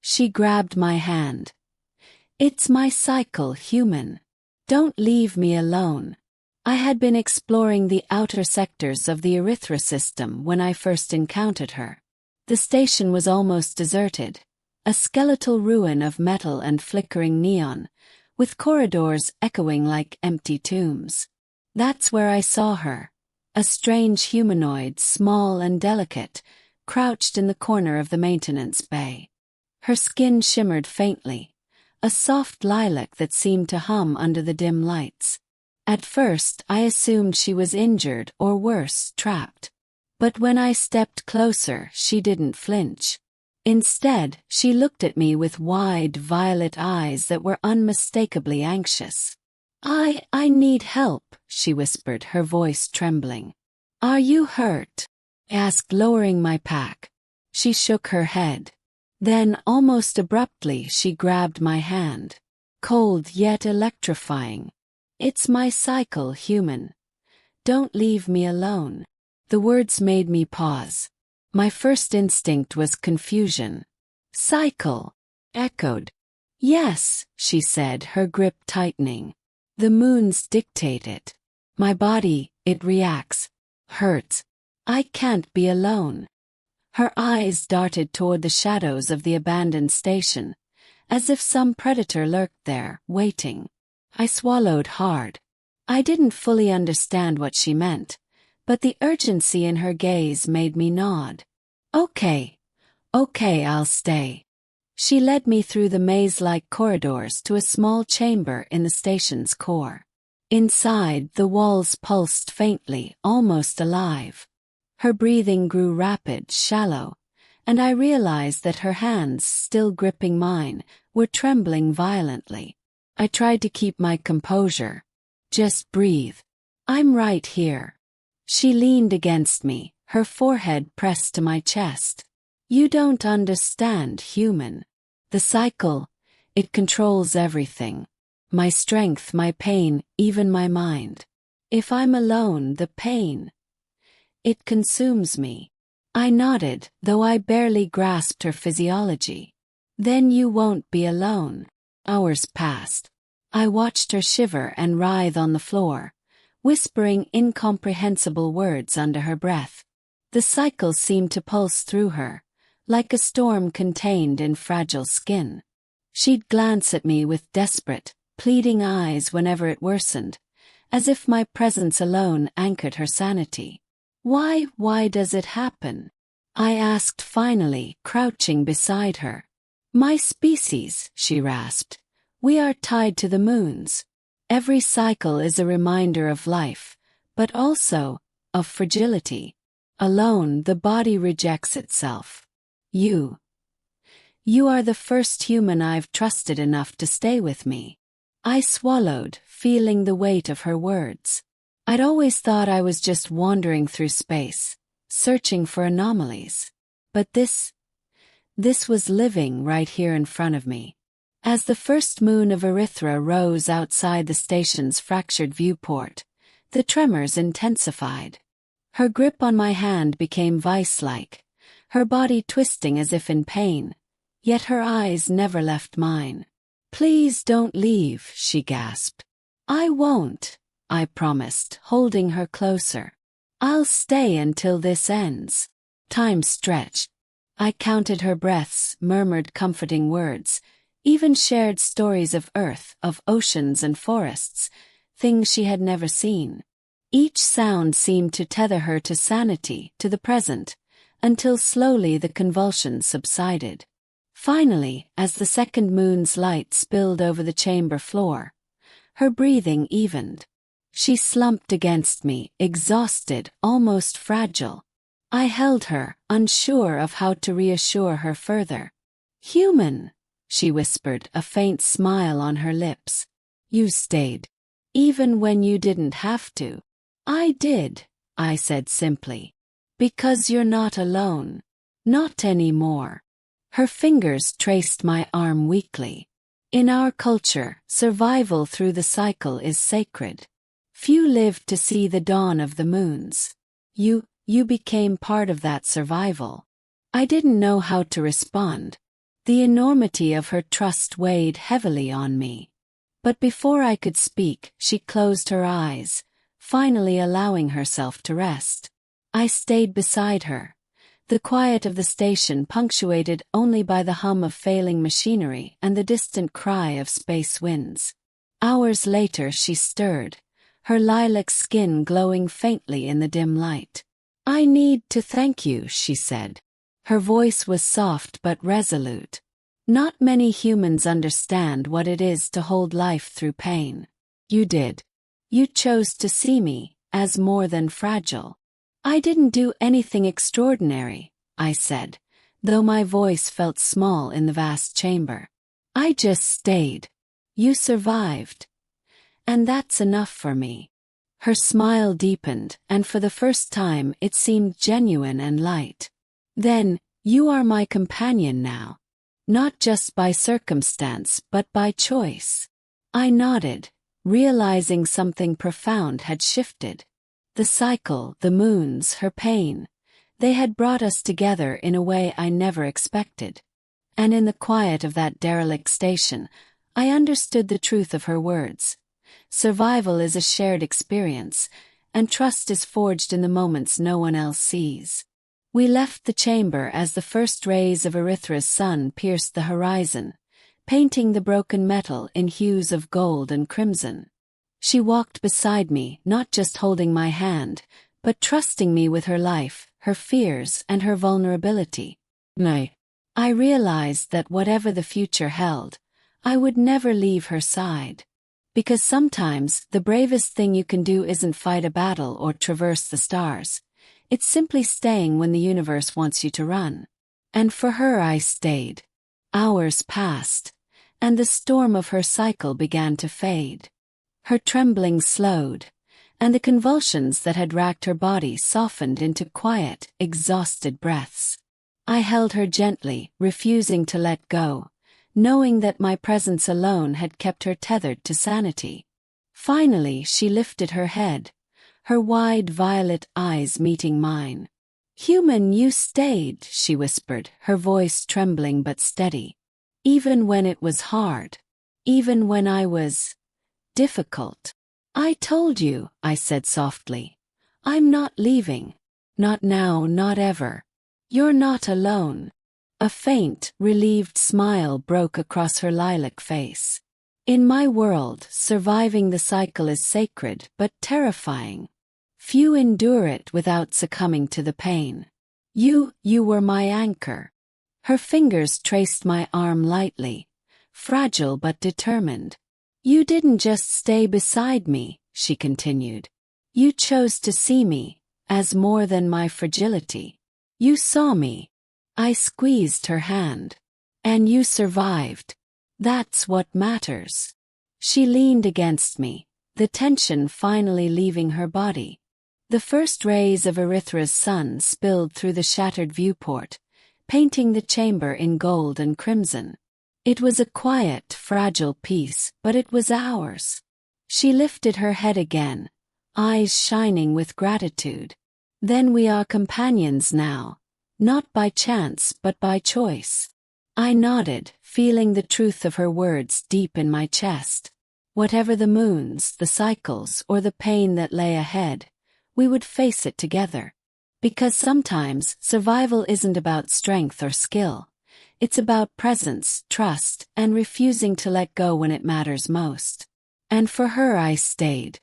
She grabbed my hand. It's my cycle, human. Don't leave me alone. I had been exploring the outer sectors of the Erythra system when I first encountered her. The station was almost deserted, a skeletal ruin of metal and flickering neon, with corridors echoing like empty tombs. That's where I saw her, a strange humanoid, small and delicate, crouched in the corner of the maintenance bay. Her skin shimmered faintly, a soft lilac that seemed to hum under the dim lights. At first I assumed she was injured or worse, trapped. But when I stepped closer, she didn't flinch. Instead, she looked at me with wide, violet eyes that were unmistakably anxious. I need help," she whispered, her voice trembling. "Are you hurt?" I asked, lowering my pack. She shook her head. Then, almost abruptly, she grabbed my hand. Cold yet electrifying. "It's my cycle, human. Don't leave me alone." The words made me pause. My first instinct was confusion. "Cycle," echoed. "Yes," she said, her grip tightening. "The moons dictate it. My body, it reacts. Hurts. I can't be alone." Her eyes darted toward the shadows of the abandoned station, as if some predator lurked there, waiting. I swallowed hard. I didn't fully understand what she meant, but the urgency in her gaze made me nod. Okay, I'll stay." She led me through the maze-like corridors to a small chamber in the station's core. Inside, the walls pulsed faintly, almost alive. Her breathing grew rapid, shallow, and I realized that her hands, still gripping mine, were trembling violently. I tried to keep my composure. "Just breathe. I'm right here." She leaned against me, her forehead pressed to my chest. "You don't understand, human. The cycle, it controls everything. My strength, my pain, even my mind. If I'm alone, the pain, it consumes me." I nodded, though I barely grasped her physiology. "Then you won't be alone." Hours passed. I watched her shiver and writhe on the floor, whispering incomprehensible words under her breath. The cycle seemed to pulse through her, like a storm contained in fragile skin. She'd glance at me with desperate, pleading eyes whenever it worsened, as if my presence alone anchored her sanity. Why does it happen?" I asked finally, crouching beside her. "My species," she rasped. "We are tied to the moons. Every cycle is a reminder of life, but also of fragility. Alone, the body rejects itself. You are the first human I've trusted enough to stay with me." I swallowed, feeling the weight of her words. I'd always thought I was just wandering through space, searching for anomalies. But this was living right here in front of me. As the first moon of Erythra rose outside the station's fractured viewport, the tremors intensified. Her grip on my hand became vice-like, her body twisting as if in pain, yet her eyes never left mine. "Please don't leave," she gasped. "I won't," I promised, holding her closer. "I'll stay until this ends." Time stretched. I counted her breaths, murmured comforting words, even shared stories of Earth, of oceans and forests, things she had never seen. Each sound seemed to tether her to sanity, to the present, until slowly the convulsions subsided. Finally, as the second moon's light spilled over the chamber floor, her breathing evened. She slumped against me, exhausted, almost fragile. I held her, unsure of how to reassure her further. "Human," she whispered, a faint smile on her lips. "You stayed. Even when you didn't have to." "I did," I said simply. "Because you're not alone. Not anymore." Her fingers traced my arm weakly. "In our culture, survival through the cycle is sacred. Few lived to see the dawn of the moons. You became part of that survival." I didn't know how to respond. The enormity of her trust weighed heavily on me. But before I could speak, she closed her eyes, finally allowing herself to rest. I stayed beside her, the quiet of the station punctuated only by the hum of failing machinery and the distant cry of space winds. Hours later she stirred, her lilac skin glowing faintly in the dim light. "I need to thank you," she said. Her voice was soft but resolute. "Not many humans understand what it is to hold life through pain. You did. You chose to see me as more than fragile." "I didn't do anything extraordinary," I said, though my voice felt small in the vast chamber. "I just stayed. You survived. And that's enough for me." Her smile deepened, and for the first time it seemed genuine and light. "Then, you are my companion now. Not just by circumstance but by choice." I nodded, realizing something profound had shifted. The cycle, the moons, her pain, they had brought us together in a way I never expected. And in the quiet of that derelict station, I understood the truth of her words. Survival is a shared experience, and trust is forged in the moments no one else sees. We left the chamber as the first rays of Erythra's sun pierced the horizon, painting the broken metal in hues of gold and crimson. She walked beside me, not just holding my hand, but trusting me with her life, her fears, and her vulnerability. I realized that whatever the future held, I would never leave her side. Because sometimes the bravest thing you can do isn't fight a battle or traverse the stars. It's simply staying when the universe wants you to run. And for her I stayed. Hours passed, and the storm of her cycle began to fade. Her trembling slowed, and the convulsions that had racked her body softened into quiet, exhausted breaths. I held her gently, refusing to let go, knowing that my presence alone had kept her tethered to sanity. Finally she lifted her head, her wide violet eyes meeting mine. "Human, you stayed," she whispered, her voice trembling but steady. "Even when it was hard. Even when I was difficult." "I told you," I said softly. "I'm not leaving. Not now, not ever. You're not alone." A faint, relieved smile broke across her lilac face. "In my world, surviving the cycle is sacred but terrifying. Few endure it without succumbing to the pain. You were my anchor." Her fingers traced my arm lightly, fragile but determined. "You didn't just stay beside me," she continued. "You chose to see me as more than my fragility. You saw me." I squeezed her hand. "And you survived. That's what matters." She leaned against me, the tension finally leaving her body. The first rays of Erythra's sun spilled through the shattered viewport, painting the chamber in gold and crimson. It was a quiet, fragile piece, but it was ours. She lifted her head again, eyes shining with gratitude. "Then we are companions now, not by chance but by choice." I nodded, feeling the truth of her words deep in my chest. Whatever the moons, the cycles, or the pain that lay ahead, we would face it together. Because sometimes survival isn't about strength or skill. It's about presence, trust, and refusing to let go when it matters most. And for her I stayed.